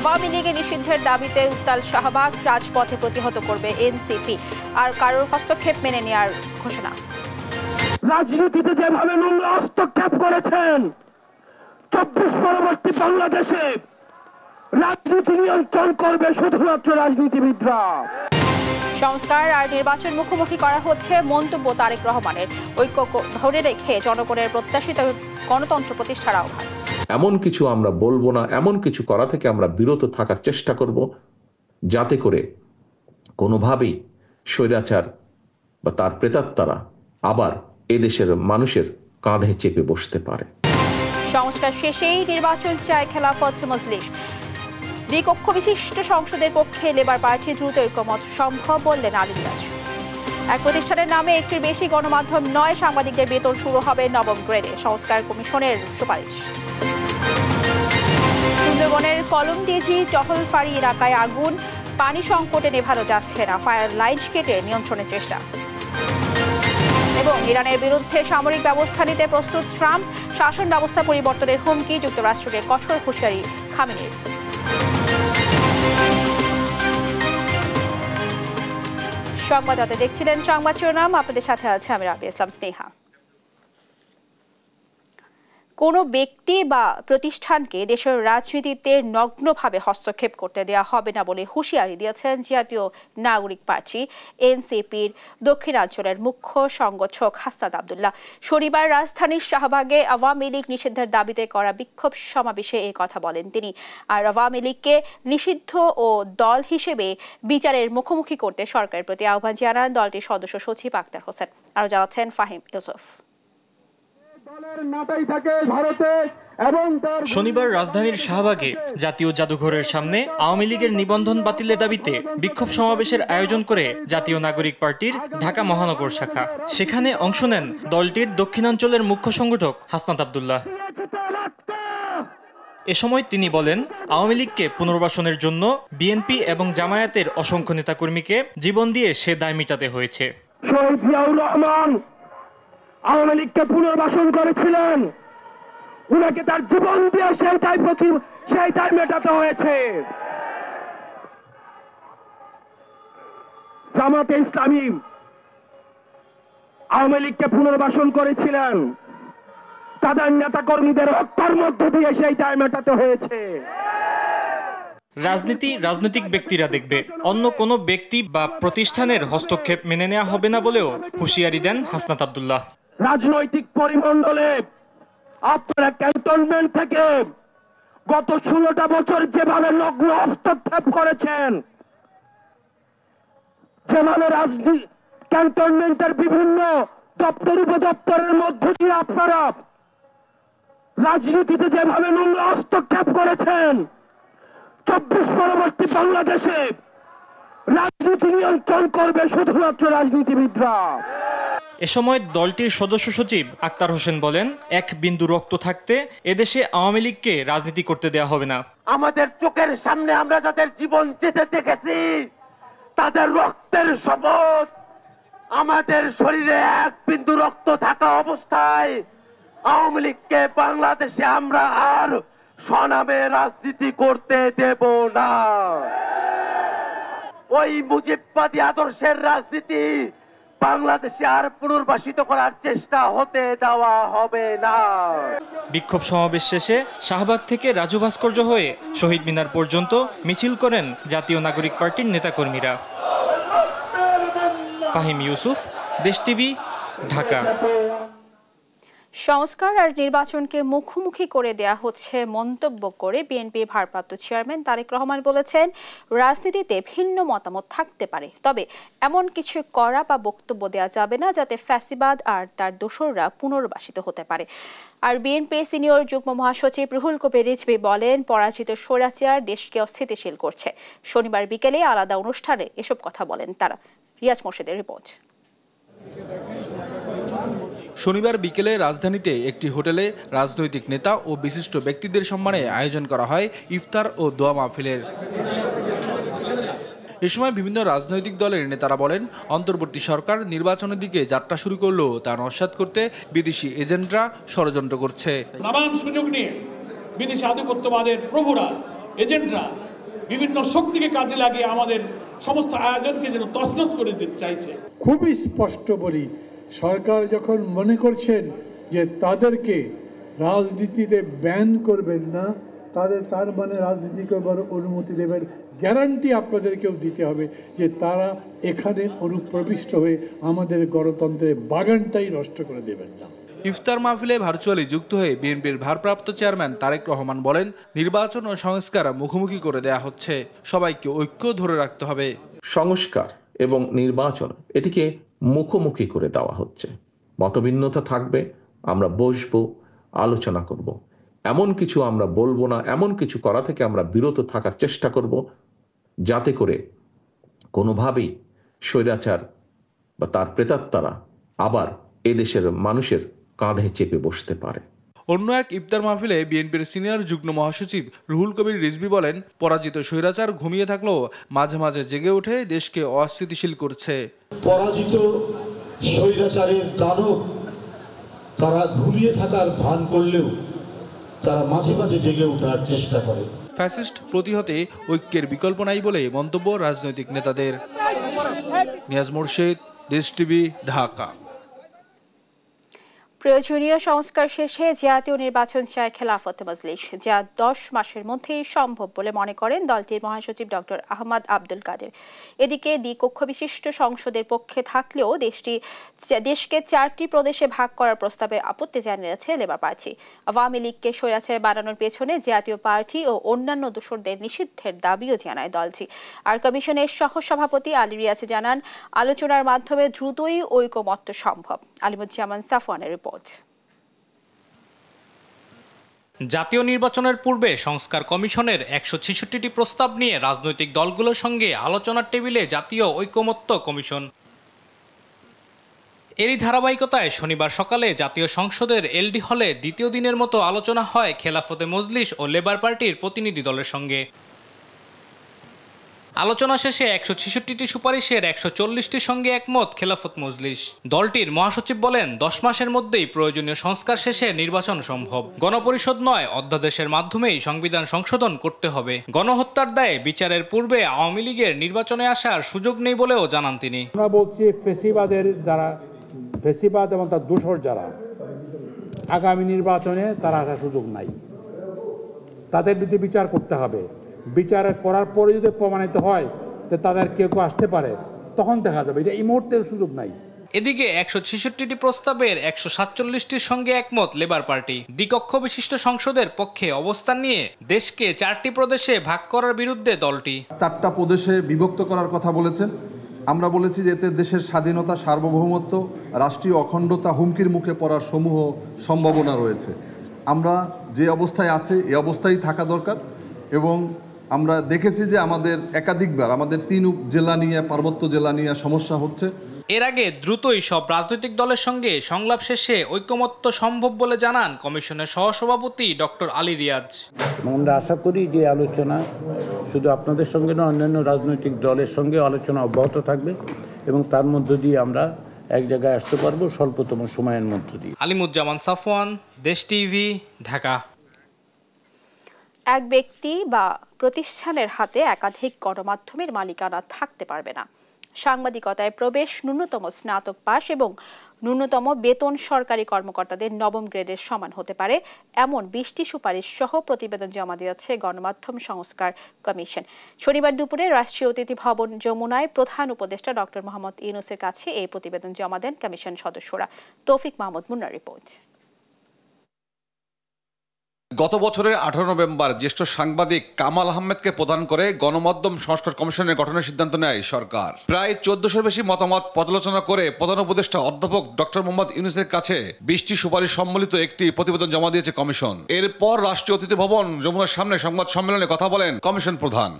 আওয়ামী লীগের নিষিদ্ধের দাবিতে উত্তাল শাহবাগ, রাজপথে প্রতিহত করবে এনসিপি। আর কারোর হস্তক্ষেপ মেনে নেওয়ার ঘোষণা। রাজনীতিতে যেভাবে নোংরা হস্তক্ষেপ করেছেন, 24 পরবর্তী বাংলাদেশে রাজনীতি নিয়ন্ত্রণ করবে শুধুমাত্র রাজনীতিবিদরা। সংস্কার আর নির্বাচন মুখোমুখি করা হচ্ছে মন্তব্য তারেক রহমানের। ঐক্য ধরে রেখে জনগণের প্রত্যাশিত গণতন্ত্র প্রতিষ্ঠার আহ্বান। এমন কিছু আমরা বলবো না, এমন কিছু করা থেকে আমরা বিরত থাকার চেষ্টা করব, যাতে করে কোনোভাবেই স্বৈরাচার বা তার প্রেতাত্মারা আবার এদেশের মানুষের কাঁধে চেপে বসতে পারে। সংস্কার শেষেই নির্বাচন চায় খেলাফত মজলিস। দ্বিকক্ষ বিশিষ্ট সংসদের পক্ষে লেবার পার্টি দ্রুত ঐক্যমত সম্ভব বললেন আলী রিয়াজ। এক প্রতিষ্ঠানের নামে একটির বেশি গণমাধ্যম নয়, সাংবাদিকদের বেতন শুরু হবে নবম গ্রেডে, সংস্কার কমিশনের সুপারিশ। সুন্দরবনের কলমডিজি টহলফারি এলাকায় আগুন, পানি সংকটে নেভানো যাচ্ছে না, ফায়ার লাইন কেটে নিয়ন্ত্রণের চেষ্টা। এবং ইরানের বিরুদ্ধে সামরিক ব্যবস্থা নিতে প্রস্তুত ট্রাম্প, শাসন ব্যবস্থা পরিবর্তনের হুমকি, যুক্তরাষ্ট্রকে কঠোর হুঁশিয়ারি খামেনির। সংবাদ দেখছিলেন সংবাদ শিরোনাম, আপনাদের সাথে আছে আমি রাবি ইসলাম স্নেহা। কোনো ব্যক্তি বা প্রতিষ্ঠানকে দেশের রাজনীতিতে নগ্নভাবে হস্তক্ষেপ করতে দেওয়া হবে না বলে হুঁশিয়ারি দিয়েছেন জাতীয় নাগরিক পার্টি এনসিপির দক্ষিণাঞ্চলের মুখ্য সংগঠক হাসনাত আব্দুল্লাহ। শনিবার রাজধানীর শাহবাগে আওয়ামী লীগ নিষিদ্ধের দাবিতে করা বিক্ষোভ সমাবেশে এই কথা বলেন তিনি। আর আওয়ামী লীগকে নিষিদ্ধ ও দল হিসেবে বিচারের মুখোমুখি করতে সরকারের প্রতি আহ্বান জানান দলটির সদস্য সচিব আক্তার হোসেন। আরও জানাচ্ছেন ফাহিম ইউসুফ। শনিবার রাজধানীর শাহবাগে জাতীয় জাদুঘরের সামনে আওয়ামী লীগের নিবন্ধন বাতিলের দাবিতে বিক্ষোভ সমাবেশের আয়োজন করে জাতীয় নাগরিক পার্টির ঢাকা মহানগর শাখা। সেখানে অংশ নেন দলটির দক্ষিণাঞ্চলের মুখ্য সংগঠক হাসনাত আব্দুল্লাহ। এ সময় তিনি বলেন, আওয়ামী লীগকে পুনর্বাসনের জন্য বিএনপি এবং জামায়াতের অসংখ্য নেতাকর্মীকে জীবন দিয়ে সে দায় মেটাতে হয়েছে। আওয়ামী লীগকে পুনর্বাসন করেছিলেন, উনাকে তার জীবন দিয়ে সেই দায় মেটাতে হয়েছে। জামাতে ইসলামী আওয়ামী লীগকে পুনর্বাসন করেছিলেন, তাদের নেতা কর্মীদের হত্যার মধ্য দিয়ে সেই দায় মেটাতে হয়েছে। রাজনীতি রাজনৈতিক ব্যক্তিরা দেখবে, অন্য কোনো ব্যক্তি বা প্রতিষ্ঠানের হস্তক্ষেপ মেনে নেওয়া হবে না বলেও হুঁশিয়ারি দেন হাসনাত আব্দুল্লাহ। রাজনৈতিক পরিমণ্ডলে আপনারা ক্যান্টনমেন্ট থেকে গত 16টা বছর যেভাবে নগ্ন হস্তক্ষেপ করেছেন, যেভাবে ক্যান্টনমেন্টের বিভিন্ন দপ্তর উপদপ্তরের মধ্য দিয়ে আপনারা রাজনীতিতে যেভাবে নোংরা হস্তক্ষেপ করেছেন, 24 পরবর্তী বাংলাদেশে রাজনীতি নিয়ন্ত্রণ করবে শুধুমাত্র রাজনীতিবিদরা। এ সময় দলটির সদস্য সচিব আক্তার হোসেন বলেন, এক বিন্দু রক্ত থাকতে এদেশে আওয়ামী লীগকে রাজনীতি করতে দেওয়া হবে না। আমাদের চোখের সামনে আমরা যাদের জীবন যেতে দেখেছি, তাদের রক্তের শপথ, আমাদের শরীরে এক বিন্দু রক্ত থাকা অবস্থায় আওয়ামী লীগকে বাংলাদেশে আমরা আর স্বনামে রাজনীতি করতে দেব না। ওই মুজিববাদী আদর্শের রাজনীতি বাংলাদেশে আর পুনর্বাসিত করার চেষ্টা হতে দেওয়া হবে না। বিক্ষোভ সমাবেশ শেষে শাহবাগ থেকে রাজু ভাস্কর্য হয়ে শহীদ মিনার পর্যন্ত মিছিল করেন জাতীয় নাগরিক পার্টির নেতাকর্মীরা। ফাহিম ইউসুফ, দেশ টিভি, ঢাকা। সংস্কার আর নির্বাচনকে মুখোমুখি করে দেয়া হচ্ছে মন্তব্য করে বিএনপির ভারপ্রাপ্ত চেয়ারম্যান তারেক রহমান বলেছেন, রাজনীতিতে ভিন্ন মতামত থাকতে পারে, তবে এমন কিছু করা বা বক্তব্য দেওয়া যাবে না যাতে ফ্যাসিবাদ আর তার দোসররা পুনর্বাসিত হতে পারে। আর বিএনপির সিনিয়র যুগ্ম মহাসচিব রুহুল কবির রিজভী বলেন, পরাজিত স্বৈরাচার দেশকে অস্থিতিশীল করছে। শনিবার বিকেলে আলাদা অনুষ্ঠানে এসব কথা বলেন তারা। রিয়াজ মোর্শেদের রিপোর্ট। শনিবার বিকেলে রাজধানীতে একটি হোটেলে রাজনৈতিক নেতা ও বিশিষ্ট ব্যক্তিদের সম্মানে আয়োজন করা হয় ইফতার ও দোয়া মাহফিলের। এ সময় বিভিন্ন রাজনৈতিক দলের নেতারা বলেন, অন্তর্বর্তী সরকার নির্বাচনের দিকে যাত্রা শুরু করলেও তা নস্যাৎ করতে বিদেশি এজেন্টরা ষড়যন্ত্র করছে। নানান সুযোগ নিয়ে বিদেশি আধিপত্যবাদের প্রভুরা, এজেন্টরা বিভিন্ন শক্তিকে কাজে লাগিয়ে আমাদের সমস্ত আয়োজনকে যেন তছনছ করে দিতে চাইছে। খুবই স্পষ্ট বলি, সরকার যখন মনে করছেন যে তাদেরকে রাজনীতিতে ব্যান করবেন না, তার মানে রাজনীতি করবার অনুমতি দেবেন, গ্যারান্টি আপনাদেরকেও দিতে হবে যে তারা এখানে অনুপ্রবিষ্ট হয়ে আমাদের গণতন্ত্রের বাগানটাই নষ্ট করে দেবেন না। ইফতার মাহফিলে ভার্চুয়ালি যুক্ত হয়ে বিএনপির ভারপ্রাপ্ত চেয়ারম্যান তারেক রহমান বলেন, নির্বাচন ও সংস্কার মুখোমুখি করে দেয়া হচ্ছে, সবাইকে ঐক্য ধরে রাখতে হবে। সংস্কার এবং নির্বাচন এটিকে মুখোমুখি করে দেওয়া হচ্ছে। মতভিন্নতা থাকবে, আমরা বসবো, আলোচনা করব। এমন কিছু আমরা বলবো না, এমন কিছু করা থেকে আমরা বিরত থাকার চেষ্টা করব, যাতে করে কোনোভাবেই স্বৈরাচার বা তার প্রেতাত্মারা আবার এদেশের মানুষের কাঁধে চেপে বসতে পারে। অন্য এক ইফতার মাহফিলে বিএনপির সিনিয়র যুগ্ম মহাসচিব রুহুল কবির রিজভী বলেন, পরাজিত স্বৈরাচার ঘুমিয়ে থাকলেও মাঝে মাঝে জেগে উঠে দেশকে অস্থিতিশীল করছে। পরাজিত স্বৈরাচারের দানব তারা ঘুমিয়ে থাকার ভান করলেও তারা মাঝে মাঝে জেগে ওঠার চেষ্টা করে। ফ্যাসিস্ট প্রতিহতে ঐক্যের বিকল্প নাই বলে মন্তব্য রাজনৈতিক নেতাদের। নিয়াজ মোরশেদ, দেশ টিভি, ঢাকা। প্রয়োজনীয় সংস্কার শেষে জাতীয় নির্বাচন চায় খেলাফত মজলিস, যা 10 মাসের মধ্যেই সম্ভব বলে মনে করেন দলটির মহাসচিব ডক্টর আহমদ আব্দুল কাদের। এদিকে দ্বিকক্ষ বিশিষ্ট সংসদের পক্ষে থাকলেও দেশকে 4টি প্রদেশে ভাগ করার প্রস্তাবে আপত্তি জানিয়েছে লেবার পার্টি। আওয়ামী লীগকে স্বৈরাচারে বানানোর পেছনে জাতীয় পার্টি ও অন্যান্য দোসরদের নিষিদ্ধের দাবিও জানায় দলটি। আর কমিশনের সহসভাপতি আলী রিয়াজ জানান, আলোচনার মাধ্যমে দ্রুতই ঐকমত্য সম্ভব। আলিমুজ্জামান সাফওয়ানের রিপোর্ট। জাতীয় নির্বাচনের পূর্বে সংস্কার কমিশনের 166টি প্রস্তাব নিয়ে রাজনৈতিক দলগুলোর সঙ্গে আলোচনার টেবিলে জাতীয় ঐকমত্য কমিশন। এরই ধারাবাহিকতায় শনিবার সকালে জাতীয় সংসদের এলডি হলে দ্বিতীয় দিনের মতো আলোচনা হয় খেলাফতে মজলিস ও লেবার পার্টির প্রতিনিধি দলের সঙ্গে। আলোচনা শেষে 166টি সুপারিশের 140টির সঙ্গে একমত খেলাফত মজলিস। দলটির মহাসচিব বলেন, 10 মাসের মধ্যেই প্রয়োজনীয় সংস্কার শেষে নির্বাচন সম্ভব। গণপরিষদ নয়, অধ্যাদেশের মাধ্যমেই সংবিধান সংশোধন করতে হবে। গণহত্যার দায়ে বিচারের পূর্বে আওয়ামী লীগের নির্বাচনে আসার সুযোগ নেই বলেও জানান তিনি। আমরা বলছি, ফেসিবাদ এবং তার দোসর যারা, আগামী নির্বাচনে তারা আসার সুযোগ নাই। তাদের বিরুদ্ধে বিচার করতে হবে। বিচার করার পরে যদি প্রমাণিত হয় যে তাদের কেউ আসতে পারে, তখন দেখা যাবে। এটা এই মুহূর্তে সুযোগ নাই। এদিকে 166টি প্রস্তাবের 147টির সঙ্গে একমত লেবার পার্টি। দ্বিকক্ষ বিশিষ্ট সংসদের পক্ষে অবস্থান নিয়ে দেশকে 4টি প্রদেশে ভাগ করার বিরুদ্ধে দলটি। 4টা প্রদেশে বিভক্ত করার কথা বলেছেন। আমরা বলেছি যে এতে দেশের স্বাধীনতা, সার্বভৌমত্ব, রাষ্ট্রীয় অখণ্ডতা হুমকির মুখে পড়ার সমূহ সম্ভাবনা রয়েছে। আমরা যে অবস্থায় আছি এই অবস্থায় থাকা দরকার। এবং আমরা দেখেছি যে আমাদের একাধিকবার আমাদের 3 জেলা নিয়ে, পার্বত্য জেলা নিয়ে সমস্যা হচ্ছে। এর আগে দ্রুতই সব রাজনৈতিক দলের সঙ্গে সংলাপ শেষে ঐকমত্য সম্ভব বলে জানান কমিশনের সহসভাপতি ডক্টর আলী রিয়াজ। আমরা আশা করি যে আলোচনা শুধু আপনাদের সঙ্গে না, অন্যান্য রাজনৈতিক দলের সঙ্গে আলোচনা অব্যাহত থাকবে এবং তার মধ্য দিয়ে আমরা এক জায়গায় আসতে পারবো স্বল্পতম সময়ের মধ্য দিয়ে। আলিমুজ্জামান সাফওয়ান, দেশ টিভি, ঢাকা। এক ব্যক্তি বা প্রতিষ্ঠানের হাতে একাধিক গণমাধ্যমের মালিকানা থাকতে পারবে না। সাংবাদিকতায় প্রবেশ, ন্যূনতম স্নাতক পাস এবং ন্যূনতম বেতন সরকারি কর্মকর্তাদের 9ম গ্রেডের সমান হতে পারে, এমন 20টি সুপারিশ সহ প্রতিবেদন জমা দিয়েছে গণমাধ্যম সংস্কার কমিশন। শনিবার দুপুরে রাষ্ট্রীয় অতিথি ভবন যমুনায় প্রধান উপদেষ্টা ডক্টর মোহাম্মদ ইউনূসের কাছে এই প্রতিবেদন জমা দেন কমিশন সদস্যরা। তৌফিক মাহমুদ মুন্নার রিপোর্ট। গত বছরের 18 নভেম্বর জ্যেষ্ঠ সাংবাদিক কামাল আহমেদকে প্রদান করে গণমাধ্যম সংস্কার কমিশনের গঠনের সিদ্ধান্ত নেয় সরকার। প্রায় 1400 বেশি মতামত পর্যালোচনা করে প্রধান উপদেষ্টা অধ্যাপক ডক্টর মোহাম্মদ ইউনূসের কাছে 20টি সুপারিশ সম্মিলিত একটি প্রতিবেদন জমা দিয়েছে কমিশন। এরপর রাষ্ট্রীয় অতিথি ভবন যমুনার সামনে সংবাদ সম্মেলনে কথা বলেন কমিশন প্রধান।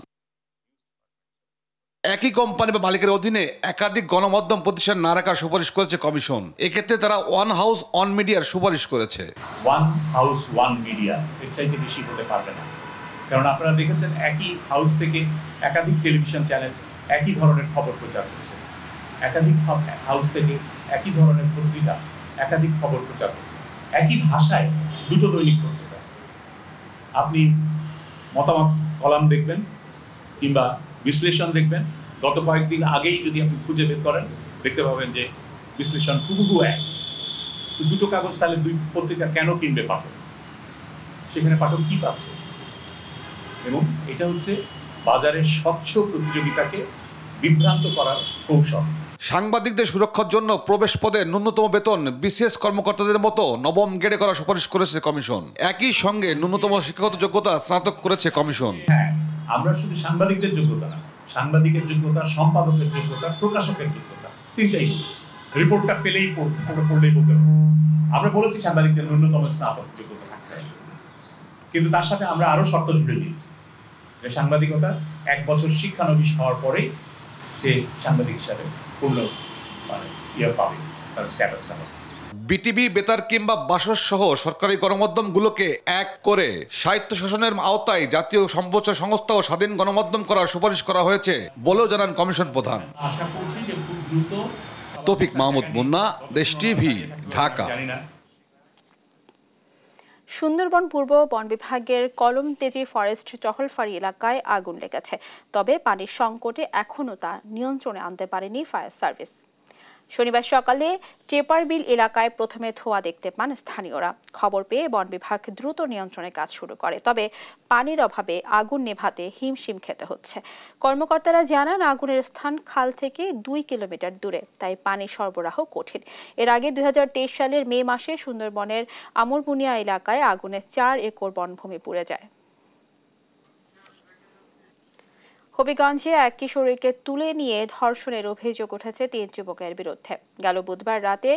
একই কোম্পানি বা মালিকের অধীনে একাধিক গণমাধ্যম প্রতিষ্ঠান না রাখার সুপারিশ করেছে কমিশন। এক্ষেত্রে তারা ওয়ান হাউস ওয়ান মিডিয়ার সুপারিশ করেছে। ওয়ান হাউস ওয়ান মিডিয়া এর চাইতে বেশি হতে পারবে না, কারণ আপনারা দেখেছেন একই হাউস থেকে একাধিক টেলিভিশন চ্যানেল একই ধরনের খবর প্রচার করছে, একাধিক হাউস থেকে একই ধরনের পত্রিকা একাধিক খবর প্রচার করছে, একই ভাষায় 2টো দৈনিক পত্রিকা। আপনি মতামত কলাম দেখবেন, কিংবা বিশ্লেষণ দেখবেন, গত কয়েকদিন আগেই যদি আপনি খুঁজে বের করেন দেখতে পাবেন যে বিশ্লেষণ হুবহু এক। তো দুটো কাগজ তাহলে দুই পত্রিকা কেন কিনবে পাঠক? সেখানে পাঠক কি পাচ্ছে? এবং এটা হচ্ছে বাজারের স্বচ্ছ প্রতিযোগিতাকে বিভ্রান্ত করার কৌশল। সাংবাদিকদের সুরক্ষার জন্য প্রবেশ পদে ন্যূনতম বেতন বিসিএস কর্মকর্তাদের মতো নবম গ্রেডে করার সুপারিশ করেছে কমিশন। একই সঙ্গে ন্যূনতম শিক্ষাগত যোগ্যতা স্নাতক করেছে কমিশন। হ্যাঁ, আমরা শুধু সাংবাদিকদের যোগ্যতা না, সাংবাদিকের যোগ্যতা, সম্পাদকের যোগ্যতা, প্রকাশকের যোগ্যতা, তিনটাই বলেছি। রিপোর্টটা পেলেই পড়লেই বলতে হবে। আমরা বলেছি সাংবাদিকদের ন্যূনতম স্নাতক যোগ্যতা থাকতে হবে, কিন্তু তার সাথে আমরা আরো শর্ত জুড়ে দিয়েছি যে সাংবাদিকতা 1 বছর শিক্ষানবিশ হওয়ার পরেই সে সাংবাদিক হিসাবে পূর্ণ পাবে, তার স্ট্যাটাসটা হবে। বিটিভি, বেতার কিংবা বাসস সহ সরকারি গণমাধ্যমগুলোকে এক করে স্বায়ত্তশাসনের আওতায় জাতীয় সম্প্রচার সংস্থা ও স্বাধীন গণমাধ্যম করার সুপারিশ করা হয়েছে বলেও জানান কমিশন প্রধান। আশা করছি যে খুব দ্রুত। তৌফিক মাহমুদ মুন্না, দেশ টিভি, ঢাকা। সুন্দরবন পূর্ব বন বিভাগের কলমতেজি ফরেস্ট টহলফারি এলাকায় আগুন লেগেছে, তবে পানির সংকটে এখনও তা নিয়ন্ত্রণে আনতে পারেনি ফায়ার সার্ভিস। শনিবার সকালে টেপারবিল এলাকায় প্রথমে ধোঁয়া দেখতে পান স্থানীয়রা। খবর পেয়ে বন বিভাগ দ্রুত নিয়ন্ত্রণের কাজ শুরু করে, তবে পানির অভাবে আগুন নেভাতে হিমশিম খেতে হচ্ছে। কর্মকর্তারা জানান আগুনের স্থান খাল থেকে 2 কিলোমিটার দূরে, তাই পানি সরবরাহ কঠিন। এর আগে 2023 সালের মে মাসে সুন্দরবনের আমরবুনিয়া এলাকায় আগুনে 4 একর বনভূমি পুড়ে যায়। হবিগঞ্জে এক কিশোরীকে তুলে নিয়ে ধর্ষণের অভিযোগ উঠেছে 3 যুবকের বিরুদ্ধে। গেল বুধবার রাতে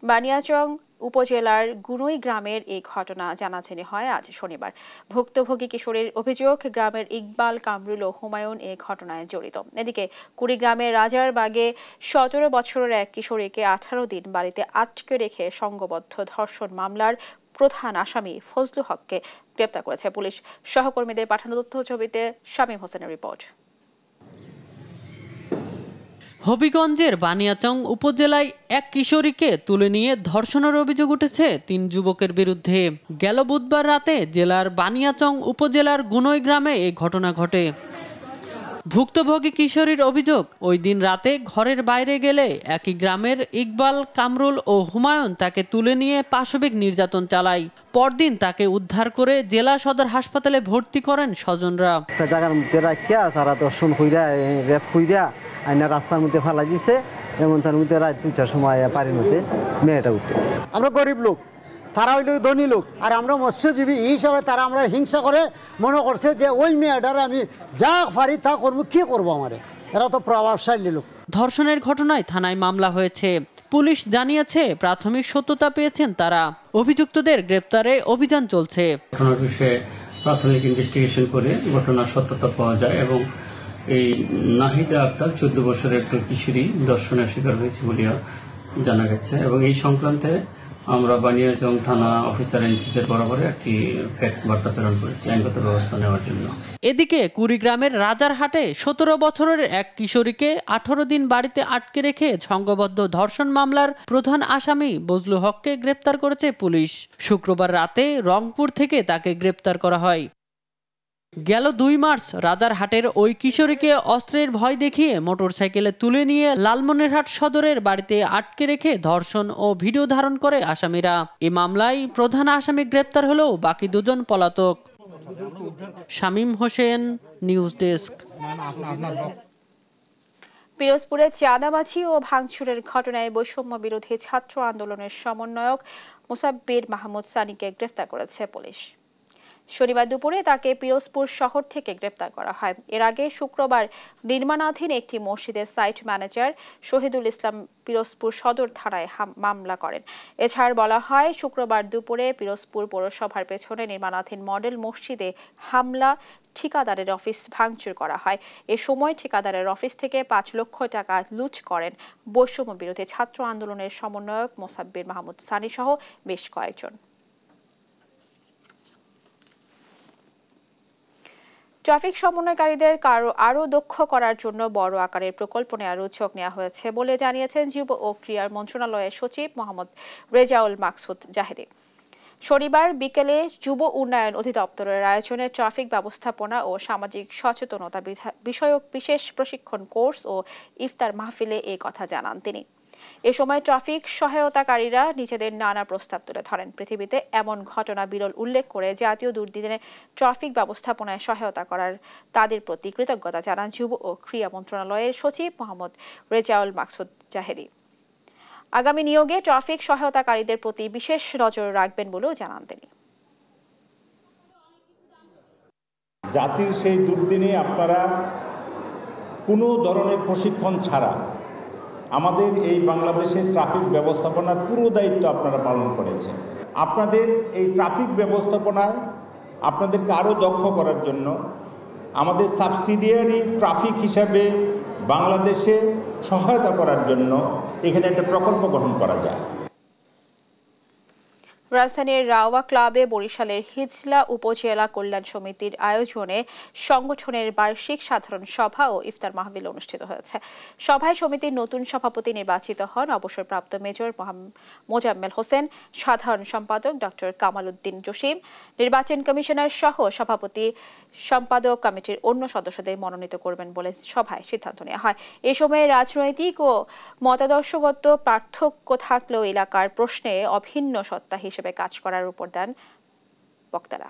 বানিয়াচং উপজেলার গুনই গ্রামের এই ঘটনা জানাজানি হয় আজ শনিবার। ভুক্তভোগী কিশোরীর অভিযোগ, গ্রামের ইকবাল, কামরুল ও হুমায়ুন এই ঘটনায় জড়িত। এদিকে কুড়িগ্রামের রাজারবাগে 17 বছরের এক কিশোরীকে 18 দিন বাড়িতে আটকে রেখে সংঘবদ্ধ ধর্ষণ মামলার প্রধান আসামি ফজলু হককে গ্রেপ্তার করেছে পুলিশ। সহকর্মীদের পাঠানো তথ্য ছবিতে শামীম হোসেনের রিপোর্ট। হবিগঞ্জের বানিয়াচং উপজেলায় এক কিশোরীকে তুলে নিয়ে ধর্ষণের অভিযোগ উঠেছে 3 যুবকের বিরুদ্ধে। গেল বুধবার রাতে জেলার বানিয়াচং উপজেলার গুনই গ্রামে এই ঘটনা ঘটে। ভুক্তভোগী কিশোরীর অভিযোগ, ওই দিন রাতে ঘরের বাইরে গেলে একই গ্রামের ইকবাল, কামরুল ও হুমায়ুন তাকে তুলে নিয়ে পাশবিক নির্যাতন চালায়। পরদিন তাকে উদ্ধার করে জেলা সদর হাসপাতালে ভর্তি করেন স্বজনরা। একটা জায়গার মধ্যে রাখিয়া তারা দর্শন কইরা রেপ কইরা আইনা রাস্তার মধ্যে ফেলা দিছে, এমন তার মধ্যে রাত 2টার সময় পানির মধ্যে মেয়েটা উঠে। আমরা গরিব লোক, তারা হইল ধনী লোক, আর আমরা মৎস্যজীবী হিসাবে তারা আমরা হিংসা করে মনে করছে যে ওই মেয়েটার আমি যা পারি তা করবো, কি করবো আমারে, এরা তো প্রভাবশালী লোক। ধর্ষণের ঘটনায় থানায় মামলা হয়েছে। পুলিশ জানিয়েছে প্রাথমিক সত্যতা পেয়েছেন তারা। অভিযুক্তদের গ্রেপ্তারে অভিযান চলছে। ঘটনার বিষয়ে প্রাথমিক ইনভেস্টিগেশন করে ঘটনার সত্যতা পাওয়া যায় এবং এই নাহিদা আক্তার 14 বছরের একটু কিশোরী ধর্ষণের শিকার হয়েছে বলে জানা গেছে এবং এই সংক্রান্তে আমরা বানিয়াচং থানা অফিসার এনসিসির বরাবরে একটি ফ্যাক্স বার্তা প্রেরণ করেছি আইনগত ব্যবস্থা নেওয়ার জন্য। এদিকে কুড়িগ্রামের রাজারহাটে 17 বছরের এক কিশোরীকে 18 দিন বাড়িতে আটকে রেখে সংঘবদ্ধ ধর্ষণ মামলার প্রধান আসামি ফজলু হককে গ্রেপ্তার করেছে পুলিশ। শুক্রবার রাতে রংপুর থেকে তাকে গ্রেপ্তার করা হয়। গেল 2 মার্চ রাজারহাটের ওই কিশোরীকে অস্ত্রের ভয় দেখিয়ে মোটরসাইকেলে তুলে নিয়ে লালমনিরহাট সদরের বাড়িতে আটকে রেখে ধর্ষণ ও ভিডিও ধারণ করে আসামিরা। এই মামলায় প্রধান আসামি গ্রেপ্তার হলেও বাকি 2 জন পলাতক। Shamim Hossain, news desk. পিরোজপুরে চাঁদাবাজি ও ভাঙচুরের ঘটনায় বৈষম্য বিরোধী ছাত্র আন্দোলনের সমন্বয়ক মুসাব্বির মাহমুদ সানিকে গ্রেফতার করেছে পুলিশ। শনিবার দুপুরে তাকে পিরোজপুর শহর থেকে গ্রেপ্তার করা হয়। এর আগে শুক্রবার নির্মাণাধীন একটি মসজিদের সাইট ম্যানেজার শহীদুল ইসলাম পিরোজপুর সদর থানায় মামলা করেন। এছাড়া বলা হয়, শুক্রবার দুপুরে পিরোজপুর পৌরসভার পেছনে নির্মাণাধীন মডেল মসজিদে হামলা, ঠিকাদারের অফিস ভাঙচুর করা হয়। এ সময় ঠিকাদারের অফিস থেকে 5 লক্ষ টাকা লুট করেন বৈষম্য বিরোধী ছাত্র আন্দোলনের সমন্বয়ক মুসাব্বির মাহমুদ সানি সহ বেশ কয়েকজন। ট্রাফিক সমন্বয়কারীদের আরও দক্ষ করার জন্য বড় আকারের প্রকল্প নেওয়ার উদ্যোগ নেওয়া হয়েছে বলে জানিয়েছেন যুব ও ক্রীড়া মন্ত্রণালয়ের সচিব মোহাম্মদ রেজাউল মাকসুদ জাহেদি। শনিবার বিকেলে যুব উন্নয়ন অধিদপ্তরের আয়োজনে ট্রাফিক ব্যবস্থাপনা ও সামাজিক সচেতনতা বিষয়ক বিশেষ প্রশিক্ষণ কোর্স ও ইফতার মাহফিলে এই কথা জানান তিনি। এ সময় ট্রাফিক সহায়তাকারীরা নিজেদের নানা প্রস্তাব তুলে ধরেন। পৃথিবীতে এমন ঘটনা বিরল উল্লেখ করে জাতীয় দুর্দিনে ট্রাফিক ব্যবস্থাপনায় সহায়তা করার তাদের প্রতি কৃতজ্ঞতা জানান যুব ও ক্রীড়া মন্ত্রণালয়ের সচিব মোহাম্মদ রেজাউল মাকসুদ জাহেদি। আগামী নিয়োগে ট্রাফিক সহায়তাকারীদের প্রতি বিশেষ নজর রাখবেন বলেও জানান তিনি। জাতির সেই দুর্দিনে আপনারা কোনো ধরনের প্রশিক্ষণ ছাড়া আমাদের এই বাংলাদেশের ট্রাফিক ব্যবস্থাপনার পুরো দায়িত্ব আপনারা পালন করেছেন। আপনাদের এই ট্রাফিক ব্যবস্থাপনায় আপনাদেরকে আরও দক্ষ করার জন্য আমাদের সাবসিডিয়ারি ট্রাফিক হিসাবে বাংলাদেশে সহায়তা করার জন্য এখানে একটা প্রকল্প গ্রহণ করা যায়। রাজধানীর রাওয়া ক্লাবে বরিশালের হিজলা উপজেলা কল্যাণ সমিতির আয়োজনে সংগঠনের বার্ষিক সাধারণ সভা ও ইফতার মাহফিল অনুষ্ঠিত হয়েছে। সভায় সমিতির নতুন সভাপতি নির্বাচিত হন অবসরপ্রাপ্ত মেজর মোজাম্মেল হোসেন, সাধারণ সম্পাদক ডক্টর কামাল উদ্দিন জসিম, নির্বাচন কমিশনার সহ সভাপতি সম্পাদক কমিটির অন্য সদস্যদের মনোনীত করবেন বলে সভায় সিদ্ধান্ত নেওয়া হয়। এ সময় রাজনৈতিক ও মতাদর্শগত পার্থক্য থাকলেও এলাকার প্রশ্নে অভিন্ন সত্তা হিসেবে কাজ করার উপর দেন বক্তারা।